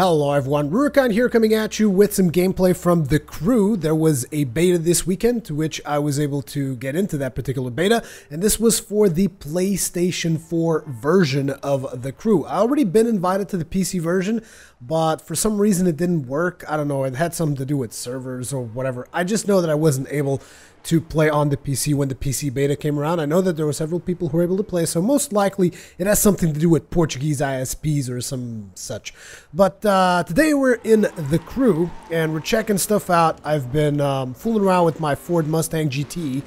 Hello everyone, Rurikhan here coming at you with some gameplay from The Crew. There was a beta this weekend to which I was able to get into that particular beta, and this was for the PlayStation 4 version of The Crew. I already been invited to the PC version, but for some reason it didn't work. I don't know, it had something to do with servers or whatever. I just know that I wasn't able to play on the PC when the PC beta came around. I know that there were several people who were able to play, so most likely it has something to do with Portuguese ISPs or some such. But today we're in The Crew, and we're checking stuff out. I've been fooling around with my Ford Mustang GT,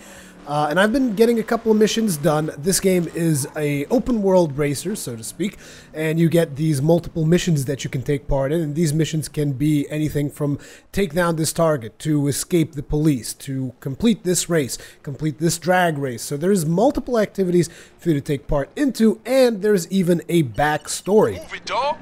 and I've been getting a couple of missions done. This game is a open world racer, so to speak, and you get these multiple missions that you can take part in, and these missions can be anything from take down this target, to escape the police, to complete this race, complete this drag race. So there's multiple activities for you to take part into, and there's even a backstory. Move it, dog.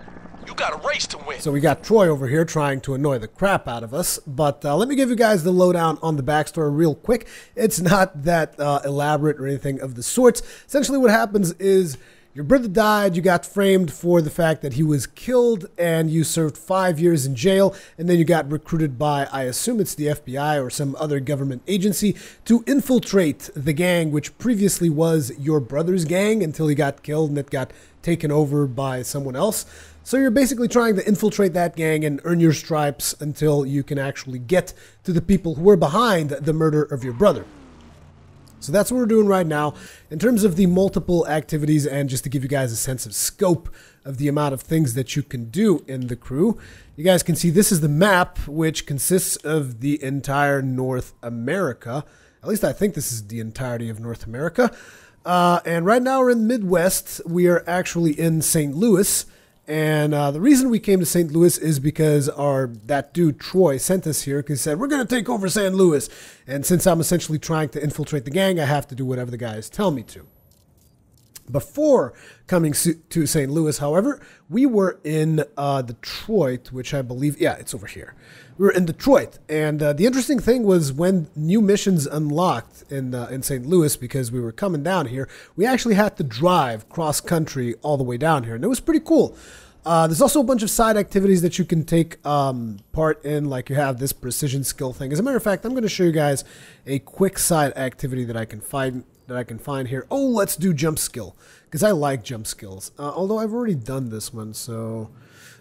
You got a race to win. So we got Troy over here trying to annoy the crap out of us, but let me give you guys the lowdown on the backstory real quick. It's not that elaborate or anything of the sorts. Essentially what happens is your brother died, you got framed for the fact that he was killed, and you served 5 years in jail, and then you got recruited by, I assume it's the FBI or some other government agency, to infiltrate the gang, which previously was your brother's gang until he got killed and it got taken over by someone else. So you're basically trying to infiltrate that gang and earn your stripes until you can actually get to the people who were behind the murder of your brother. So that's what we're doing right now. In terms of the multiple activities, and just to give you guys a sense of scope of the amount of things that you can do in The Crew, you guys can see this is the map, which consists of the entire North America. At least I think this is the entirety of North America. And right now we're in the Midwest. We are actually in St. Louis. And the reason we came to St. Louis is because that dude Troy sent us here because he said, we're going to take over St. Louis. And since I'm essentially trying to infiltrate the gang, I have to do whatever the guys tell me to. Before coming to St. Louis, however, we were in Detroit, which I believe, yeah, it's over here. We were in Detroit, and the interesting thing was when new missions unlocked in St. Louis, because we were coming down here, we actually had to drive cross-country all the way down here, and it was pretty cool. There's also a bunch of side activities that you can take part in, like you have this precision skill thing. As a matter of fact, I'm going to show you guys a quick side activity that I can find here. Oh, let's do jump skill, because I like jump skills, although I've already done this one, so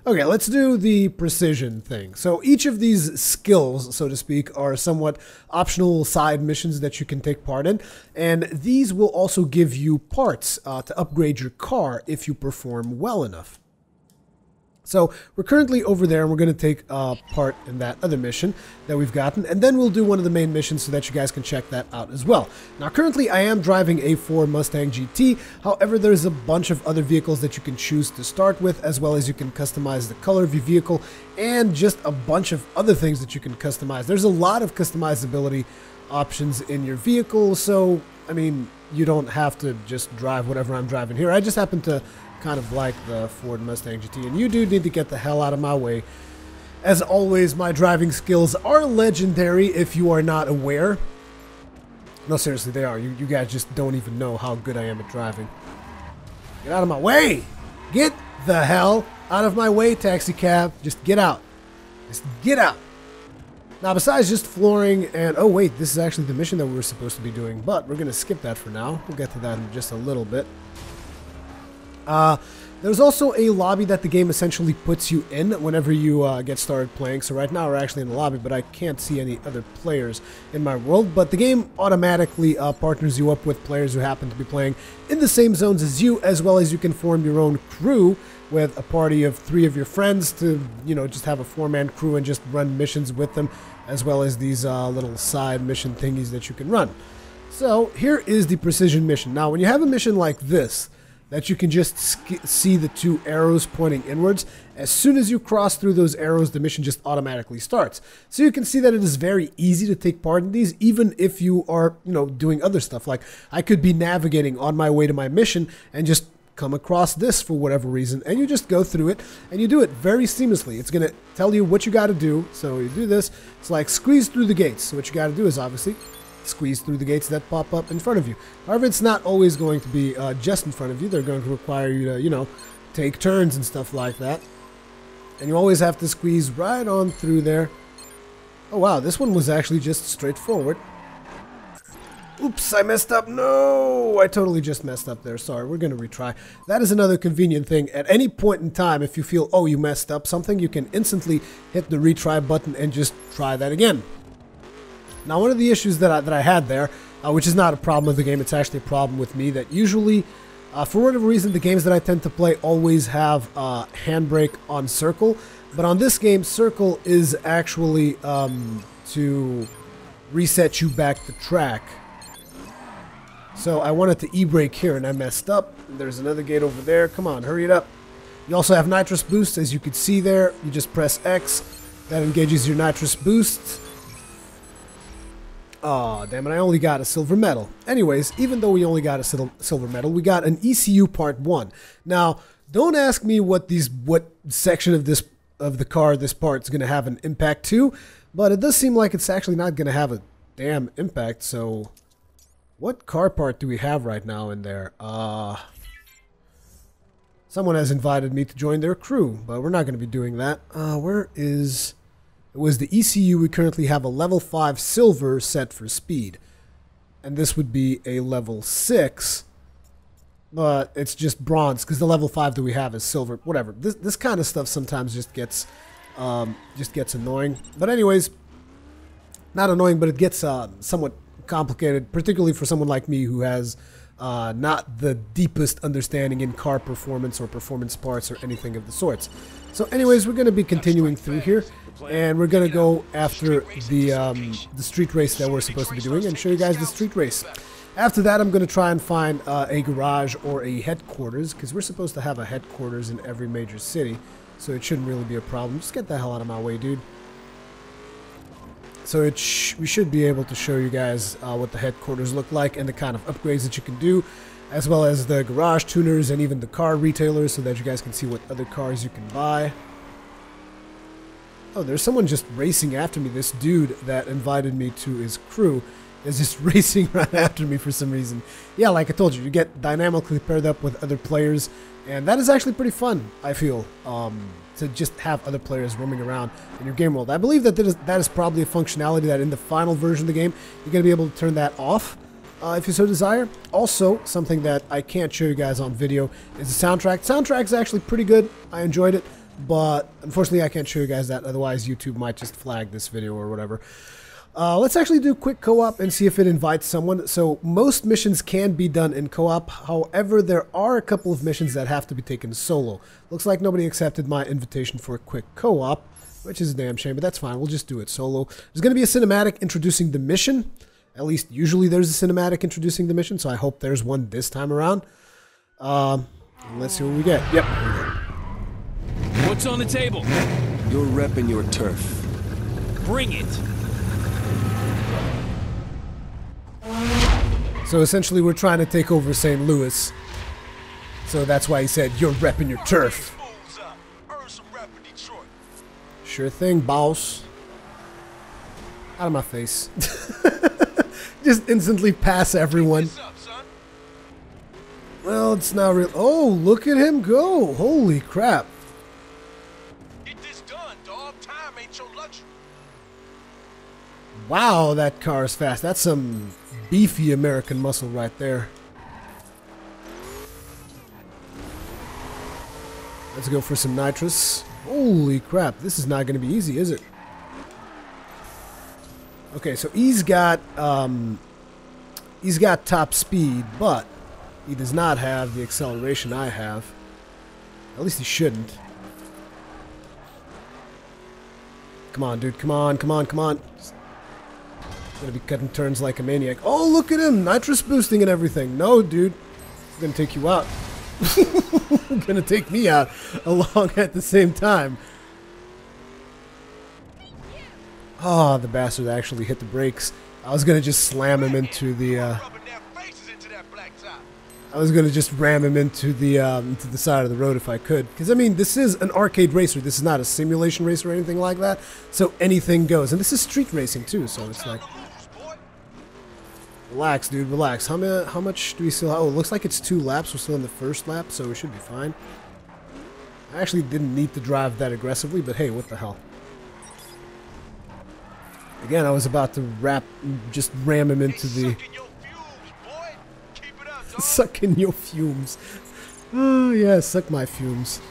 okay, let's do the precision thing. So each of these skills, so to speak, are somewhat optional side missions that you can take part in, and these will also give you parts to upgrade your car if you perform well enough. So we're currently over there, and we're going to take part in that other mission that we've gotten, and then we'll do one of the main missions so that you guys can check that out as well. Now, currently I am driving a Ford Mustang GT. However, there's a bunch of other vehicles that you can choose to start with, as well as you can customize the color of your vehicle, and just a bunch of other things that you can customize. There's a lot of customizability options in your vehicle, so, I mean, you don't have to just drive whatever I'm driving here. I just happen to kind of like the Ford Mustang GT, and you do need to get the hell out of my way. As always, my driving skills are legendary if you are not aware. No, seriously, they are. You guys just don't even know how good I am at driving. Get out of my way! Get the hell out of my way, taxi cab. Just get out. Just get out. Now, besides just flooring and... oh, wait, this is actually the mission that we were supposed to be doing, but we're going to skip that for now. We'll get to that in just a little bit. There's also a lobby that the game essentially puts you in whenever you get started playing. So right now we're actually in the lobby, but I can't see any other players in my world. But the game automatically partners you up with players who happen to be playing in the same zones as you, as well as you can form your own crew with a party of 3 of your friends to, you know, just have a 4-man crew and just run missions with them, as well as these little side mission thingies that you can run. So here is the precision mission. Now, when you have a mission like this, that you can just see the 2 arrows pointing inwards, as soon as you cross through those arrows, the mission just automatically starts. So you can see that it is very easy to take part in these, even if you are, you know, doing other stuff. Like, I could be navigating on my way to my mission and just come across this for whatever reason, and you just go through it, and you do it very seamlessly. It's going to tell you what you got to do. So you do this. It's like squeeze through the gates. So what you got to do is obviously squeeze through the gates that pop up in front of you. However, it's not always going to be just in front of you. They're going to require you to, you know, take turns and stuff like that. And you always have to squeeze right on through there. Oh wow, this one was actually just straightforward. Oops, I messed up. No, I totally just messed up there. Sorry, we're going to retry. That is another convenient thing. At any point in time, if you feel, oh, you messed up something, you can instantly hit the retry button and just try that again. Now, one of the issues that I had there, which is not a problem with the game, it's actually a problem with me, that usually, for whatever reason, the games that I tend to play always have handbrake on circle. But on this game, circle is actually to reset you back to track. So I wanted to e-brake here, and I messed up. There's another gate over there. Come on, hurry it up. You also have nitrous boost, as you can see there. You just press X. That engages your nitrous boost. Aw, damn it, I only got a silver medal. Anyways, even though we only got a silver medal, we got an ECU Part 1. Now, don't ask me what section of the car this part is going to have an impact to, but it does seem like it's actually not going to have a damn impact, so... What car part do we have right now in there? Someone has invited me to join their crew, but we're not going to be doing that. Where is... It was the ECU. We currently have a level 5 silver set for speed. And this would be a level 6. But it's just bronze, because the level 5 that we have is silver. Whatever. This kind of stuff sometimes just gets annoying. But anyways, not annoying, but it gets somewhat complicated, particularly for someone like me who has not the deepest understanding in car performance or performance parts or anything of the sorts. So anyways, we're going to be continuing through here, and we're going to go after the street race that we're supposed to be doing and show you guys the street race. After that, I'm going to try and find a garage or a headquarters, because we're supposed to have a headquarters in every major city, so it shouldn't really be a problem. Just get the hell out of my way, dude. So we should be able to show you guys what the headquarters look like and the kind of upgrades that you can do, as well as the garage tuners and even the car retailers, so that you guys can see what other cars you can buy. Oh, there's someone just racing after me. This dude that invited me to his crew is just racing right after me for some reason. Yeah, like I told you, you get dynamically paired up with other players, and that is actually pretty fun, I feel, to just have other players roaming around in your game world. I believe that that is probably a functionality that in the final version of the game, you're going to be able to turn that off if you so desire. Also, something that I can't show you guys on video is the soundtrack. The soundtrack is actually pretty good. I enjoyed it, but unfortunately I can't show you guys that, otherwise YouTube might just flag this video or whatever. Let's actually do a quick co-op and see if it invites someone. So most missions can be done in co-op. However, there are a couple of missions that have to be taken solo. Looks like nobody accepted my invitation for a quick co-op, which is a damn shame, but that's fine. We'll just do it solo. There's going to be a cinematic introducing the mission. At least usually there's a cinematic introducing the mission, so I hope there's one this time around. Let's see what we get. Yep. What's on the table? You're repping your turf. Bring it. So essentially we're trying to take over St. Louis. So that's why he said, you're repping your turf. Sure thing, boss. Out of my face. Just instantly pass everyone. Well, it's not real. Oh, look at him go. Holy crap. Get this done, dog. Time ain't your luxury. Wow, that car is fast. That's some beefy American muscle right there. Let's go for some nitrous. Holy crap, this is not going to be easy, is it? Okay, so he's got top speed, but he does not have the acceleration I have. At least he shouldn't. Come on, dude. Come on, come on, come on. Gonna be cutting turns like a maniac. Oh, look at him! Nitrous boosting and everything. No, dude. I'm gonna take you out. Gonna take me out along at the same time. Oh, the bastard actually hit the brakes. I was gonna just slam him into the. I was gonna just ram him into the side of the road if I could, because I mean this is an arcade racer. This is not a simulation racer or anything like that. So anything goes, and this is street racing too. So it's like, relax, dude, relax. How much do we still have? Oh, it looks like it's 2 laps. We're still in the first lap, so we should be fine. I actually didn't need to drive that aggressively, but hey, what the hell. Again, I was about to just ram him into the... Sucking your fumes, boy. Keep it up, dog. Suck in your fumes. Oh, yeah, suck my fumes.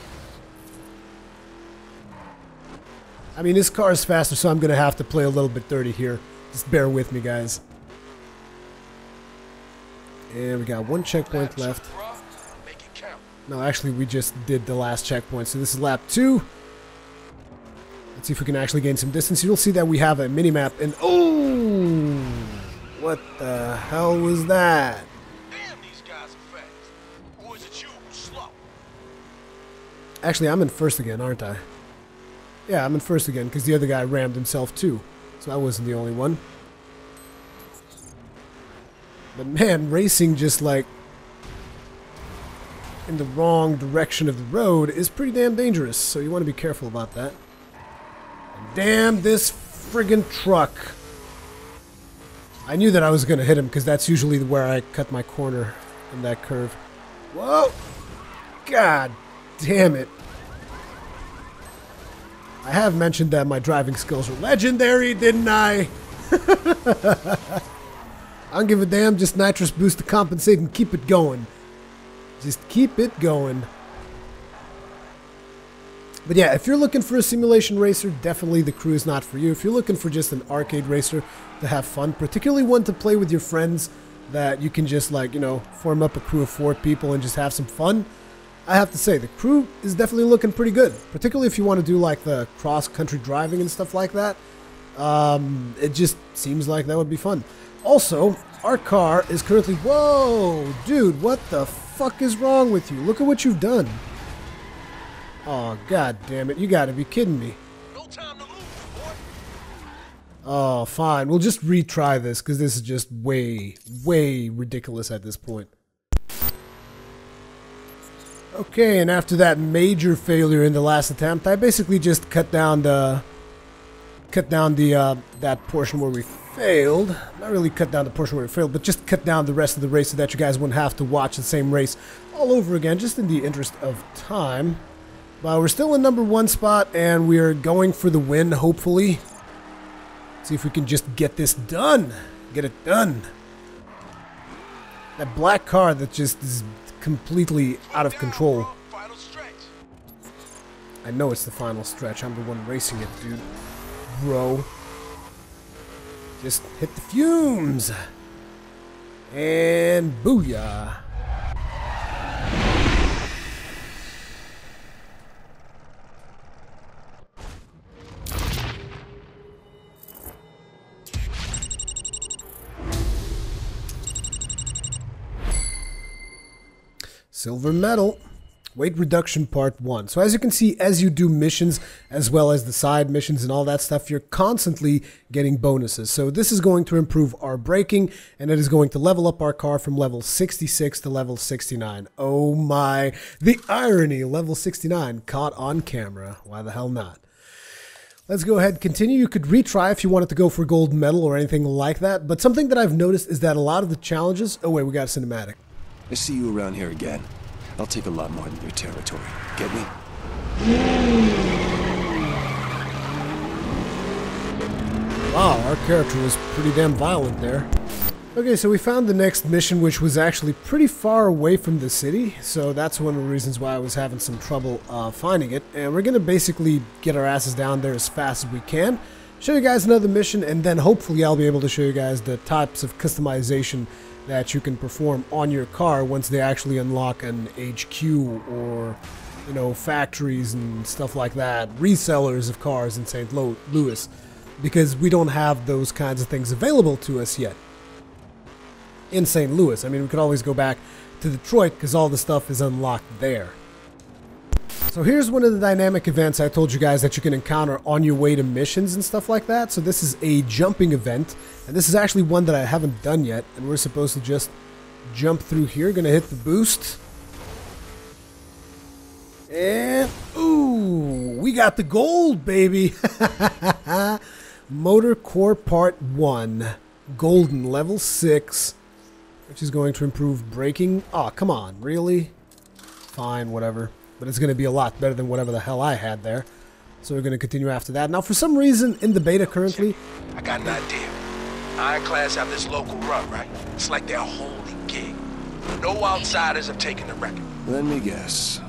I mean, this car is faster, so I'm going to have to play a little bit dirty here. Just bear with me, guys. And we got one checkpoint left. Make it count. No, actually, we just did the last checkpoint. So this is lap 2. Let's see if we can actually gain some distance. You'll see that we have a mini-map. And oh! What the hell was that? Damn, these guys are fast. Or is it you who's slow? Actually, I'm in first again, aren't I? Yeah, I'm in first again because the other guy rammed himself too. So I wasn't the only one. But man, racing just like in the wrong direction of the road is pretty damn dangerous. So you want to be careful about that. And damn this friggin' truck. I knew that I was going to hit him because that's usually where I cut my corner in that curve. Whoa! God damn it. I have mentioned that my driving skills are legendary, didn't I? I don't give a damn, just nitrous boost to compensate and keep it going. Just keep it going. But yeah, if you're looking for a simulation racer, definitely the Crew is not for you. If you're looking for just an arcade racer to have fun, particularly one to play with your friends that you can just like, you know, form up a crew of 4 people and just have some fun, I have to say, the Crew is definitely looking pretty good. Particularly if you want to do like the cross-country driving and stuff like that. It just seems like that would be fun. Also, our car is currently... Whoa! Dude, what the fuck is wrong with you? Look at what you've done. Oh, god damn it. You gotta be kidding me. No time to lose, boy. Oh, fine. We'll just retry this, because this is just way, way ridiculous at this point. Okay, and after that major failure in the last attempt, I basically just cut down that portion where we failed. Not really cut down the portion where we failed, but just cut down the rest of the race so that you guys wouldn't have to watch the same race all over again, just in the interest of time. But we're still in number 1 spot, and we're going for the win, hopefully. See if we can just get this done. Get it done. That black car that just is completely out of control. Final stretch. I know it's the final stretch. I'm the one racing it, dude. Bro. Just hit the fumes. And booyah. Silver medal. Weight reduction part 1. So as you can see, as you do missions as well as the side missions and all that stuff, you're constantly getting bonuses. So this is going to improve our braking, and it is going to level up our car from level 66 to level 69. Oh my, the irony, level 69 caught on camera. Why the hell not? Let's go ahead and continue. You could retry if you wanted to go for gold medal or anything like that, but something that I've noticed is that a lot of the challenges... Oh wait, we got a cinematic. I see you around here again. I'll take a lot more than your territory. Get me? Wow, our character was pretty damn violent there. Okay, so we found the next mission, which was actually pretty far away from the city, so that's one of the reasons why I was having some trouble finding it. And we're going to basically get our asses down there as fast as we can, show you guys another mission, and then hopefully I'll be able to show you guys the types of customization that you can perform on your car once they actually unlock an HQ or, you know, factories and stuff like that, resellers of cars in St. Louis, because we don't have those kinds of things available to us yet in St. Louis. I mean, we could always go back to Detroit because all the stuff is unlocked there. So here's one of the dynamic events I told you guys that you can encounter on your way to missions and stuff like that. So this is a jumping event, and this is actually one that I haven't done yet, and we're supposed to just jump through here. Gonna hit the boost. And, ooh, we got the gold, baby. Motor Core Part 1. Golden, level 6. Which is going to improve braking. Oh, come on, really? Fine, whatever. but it's going to be a lot better than whatever the hell I had there. So we're going to continue after that. Now, for some reason, in the beta currently... I got an idea. Ironclads have this local run, right? It's like their holy gig. No outsiders have taken the record. Let me guess.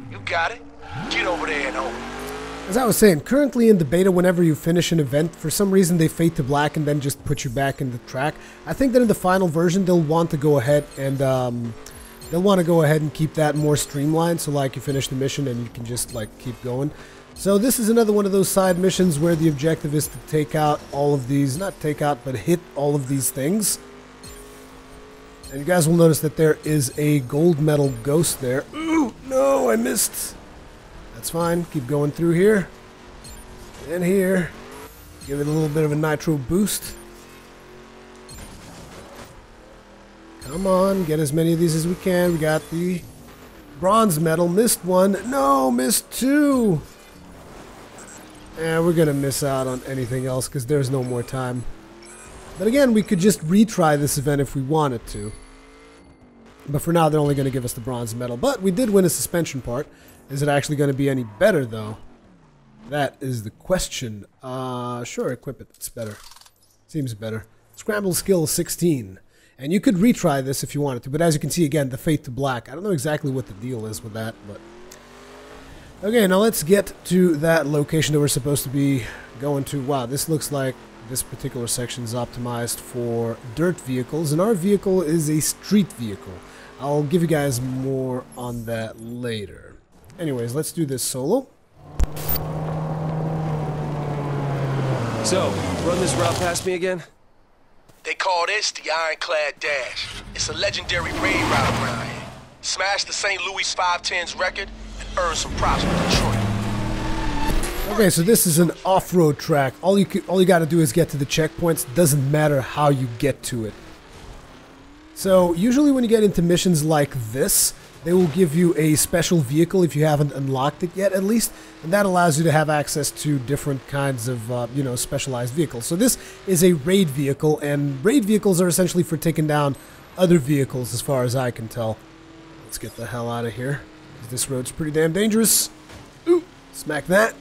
You got it? Get over there and hold it. As I was saying, currently in the beta, whenever you finish an event, for some reason they fade to black and then just put you back in the track. I think that in the final version, they'll want to go ahead and keep that more streamlined. So like you finish the mission and you can just like keep going. So this is another one of those side missions where the objective is to take out all of these, not take out, but hit all of these things. And you guys will notice that there is a gold medal ghost there. Ooh, no, I missed. That's fine. Keep going through here. And here. Give it a little bit of a nitro boost. Come on, get as many of these as we can. We got the bronze medal. Missed one. No, missed two. And we're going to miss out on anything else because there's no more time. But again, we could just retry this event if we wanted to. But for now, they're only going to give us the bronze medal. But we did win a suspension part. Is it actually going to be any better, though? That is the question. Sure, equip it. It's better. Seems better. Scramble skill 16. And you could retry this if you wanted to. But as you can see, again, the fade to black. I don't know exactly what the deal is with that, but... Okay, now let's get to that location that we're supposed to be going to. Wow, this looks like this particular section is optimized for dirt vehicles, and our vehicle is a street vehicle. I'll give you guys more on that later. Anyways, let's do this solo. So, run this route past me again? They call this the Ironclad Dash. It's a legendary raid route around here. Smash the St. Louis 510's record and earn some props with Detroit. Okay, so this is an off-road track. All you got to do is get to the checkpoints. Doesn't matter how you get to it. So usually when you get into missions like this, they will give you a special vehicle if you haven't unlocked it yet, at least, and that allows you to have access to different kinds of, specialized vehicles. So this is a raid vehicle, and raid vehicles are essentially for taking down other vehicles, as far as I can tell. Let's get the hell out of here. This road's pretty damn dangerous. Ooh, smack that.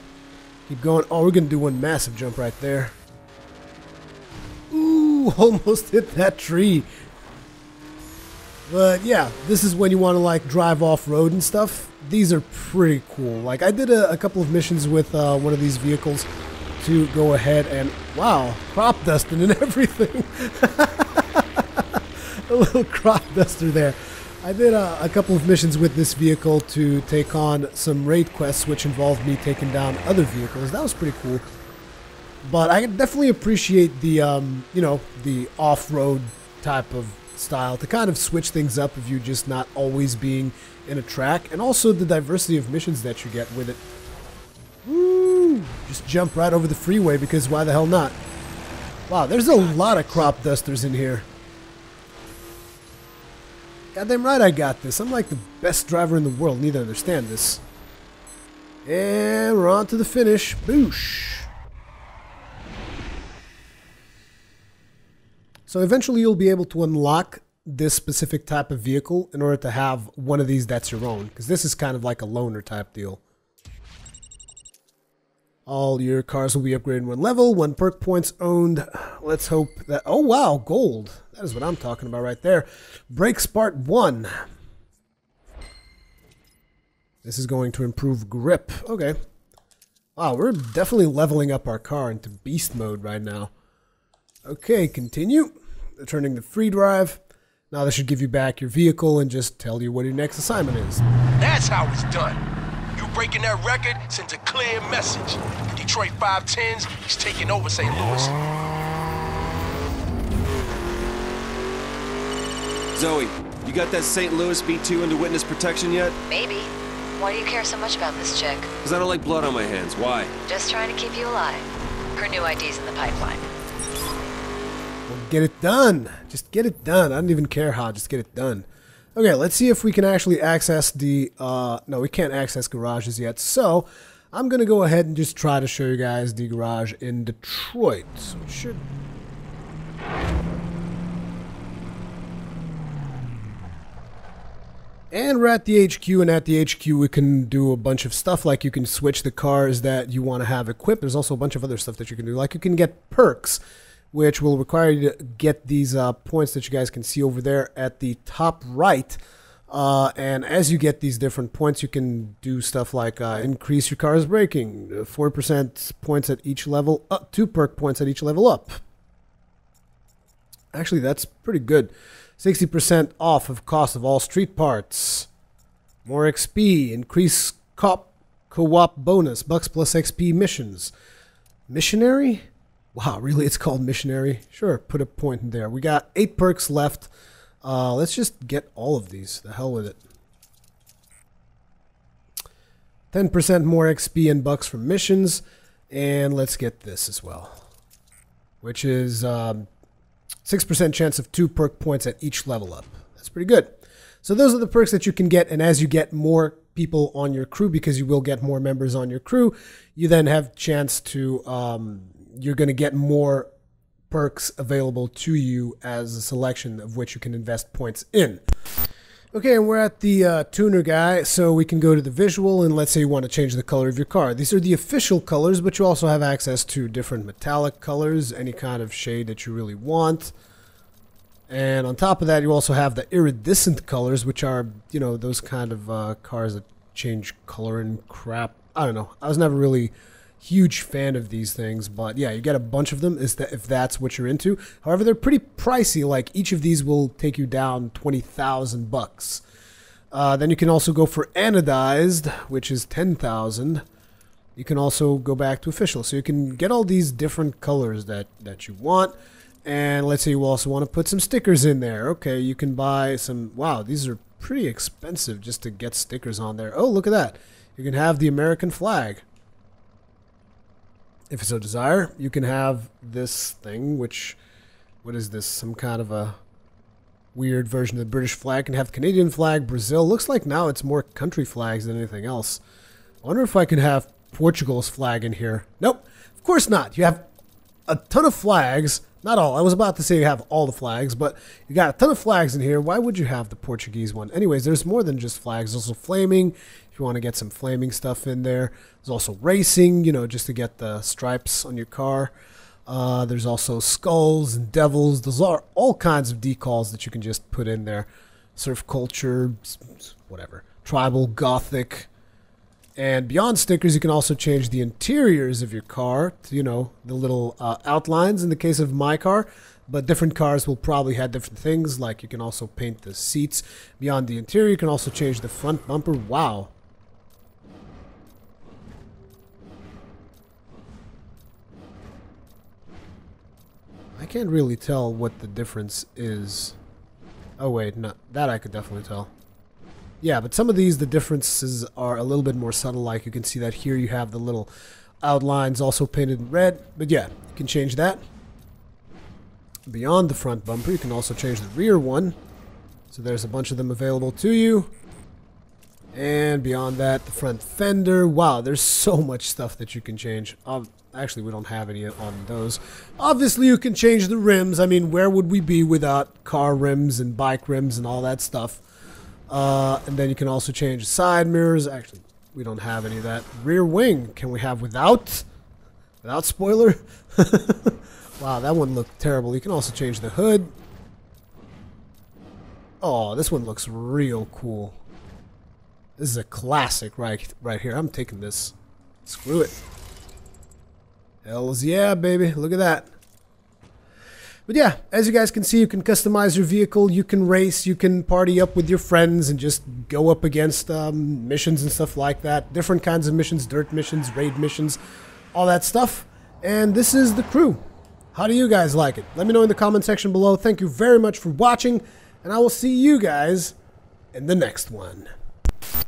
Keep going. Oh, we're gonna do one massive jump right there. Ooh, almost hit that tree. But yeah, this is when you want to like drive off-road and stuff. These are pretty cool. Like I did a couple of missions with one of these vehicles to go ahead and, wow, crop dusting and everything. A little crop duster there. I did a couple of missions with this vehicle to take on some raid quests, which involved me taking down other vehicles. That was pretty cool. But I definitely appreciate the, the off-road type of style to kind of switch things up if you're just not always being in a track, and also the diversity of missions that you get with it. Woo! Just jump right over the freeway because why the hell not? Wow, there's a lot of crop dusters in here. Goddamn right I got this. I'm like the best driver in the world. Need to understand this. And we're on to the finish. Boosh! So eventually you'll be able to unlock this specific type of vehicle in order to have one of these that's your own, because this is kind of like a loaner type deal. All your cars will be upgraded in one level, 1 perk points owned. Let's hope that... Oh wow, gold. That is what I'm talking about right there. Brakes Part 1. This is going to improve grip. Okay. Wow, we're definitely leveling up our car into beast mode right now. Okay, continue. Returning the free drive. Now this should give you back your vehicle and just tell you what your next assignment is. That's how it's done. You breaking that record sends a clear message. The Detroit 510s, he's taking over St. Louis. Zoe, you got that St. Louis B2 into witness protection yet? Maybe. Why do you care so much about this chick? Because I don't like blood on my hands. Why? Just trying to keep you alive. Her new ID's in the pipeline. Well, get it done. Just get it done. I don't even care how. Just get it done. Okay, let's see if we can actually access the... no, we can't access garages yet. So, I'm going to go ahead and just try to show you guys the garage in Detroit. So, it should... And we're at the HQ, and at the HQ we can do a bunch of stuff, like you can switch the cars that you want to have equipped. There's also a bunch of other stuff that you can do, like you can get perks, which will require you to get these points that you guys can see over there at the top right. And as you get these different points, you can do stuff like increase your car's braking, 4% points at each level, 2 perk points at each level up. Actually, that's pretty good. 60% off of cost of all street parts. More XP. Increase co-op bonus. Bucks plus XP missions. Missionary? Wow, really? It's called missionary? Sure, put a point in there. We got 8 perks left. Let's just get all of these. The hell with it. 10% more XP and bucks from missions. And let's get this as well. Which is 6% chance of 2 perk points at each level up. That's pretty good. So those are the perks that you can get, and as you get more people on your crew, because you will get more members on your crew, you then have chance to, you're going to get more perks available to you as a selection of which you can invest points in. Okay, and we're at the tuner guy, so we can go to the visual, and let's say you want to change the color of your car. These are the official colors, but you also have access to different metallic colors, any kind of shade that you really want. And on top of that, you also have the iridescent colors, which are, you know, those kind of cars that change color and crap. I don't know. I was never really huge fan of these things, but yeah, you get a bunch of them if that's what you're into. However, they're pretty pricey. Like each of these will take you down 20,000 bucks. Then you can also go for anodized, which is 10,000. You can also go back to official, so you can get all these different colors that you want. And let's say you also want to put some stickers in there. Okay, you can buy some. Wow, these are pretty expensive just to get stickers on there. Oh, look at that. You can have the American flag. If you so desire, you can have this thing, which, what is this? Some kind of a weird version of the British flag. You can have the Canadian flag, Brazil. Looks like now it's more country flags than anything else. I wonder if I can have Portugal's flag in here. Nope, of course not. You have a ton of flags. Not all. I was about to say you have all the flags, but you got a ton of flags in here. Why would you have the Portuguese one? Anyways, there's more than just flags. There's also flaming. If you want to get some flaming stuff in there. There's also racing, you know, just to get the stripes on your car. There's also skulls and devils. Those are all kinds of decals that you can just put in there. Surf culture, whatever. Tribal, gothic. And beyond stickers, you can also change the interiors of your car to, you know, the little outlines in the case of my car. But different cars will probably have different things, like you can also paint the seats. Beyond the interior, you can also change the front bumper. Wow. I can't really tell what the difference is. Oh wait, no, that I could definitely tell. Yeah, but some of these, the differences are a little bit more subtle. Like you can see that here you have the little outlines also painted in red. But yeah, you can change that. Beyond the front bumper, you can also change the rear one. So there's a bunch of them available to you. And beyond that, the front fender. Wow, there's so much stuff that you can change. Actually, we don't have any on those. Obviously, you can change the rims. I mean, where would we be without car rims and bike rims and all that stuff? And then you can also change side mirrors. Actually, we don't have any of that. Rear wing, can we have without spoiler? Wow, that one looked terrible. You can also change the hood. Oh, this one looks real cool. This is a classic right here. I'm taking this. Screw it. Hells yeah, baby. Look at that. But yeah, as you guys can see, you can customize your vehicle, you can race, you can party up with your friends and just go up against missions and stuff like that. Different kinds of missions, dirt missions, raid missions, all that stuff. And this is the crew. How do you guys like it? Let me know in the comment section below. Thank you very much for watching, and I will see you guys in the next one.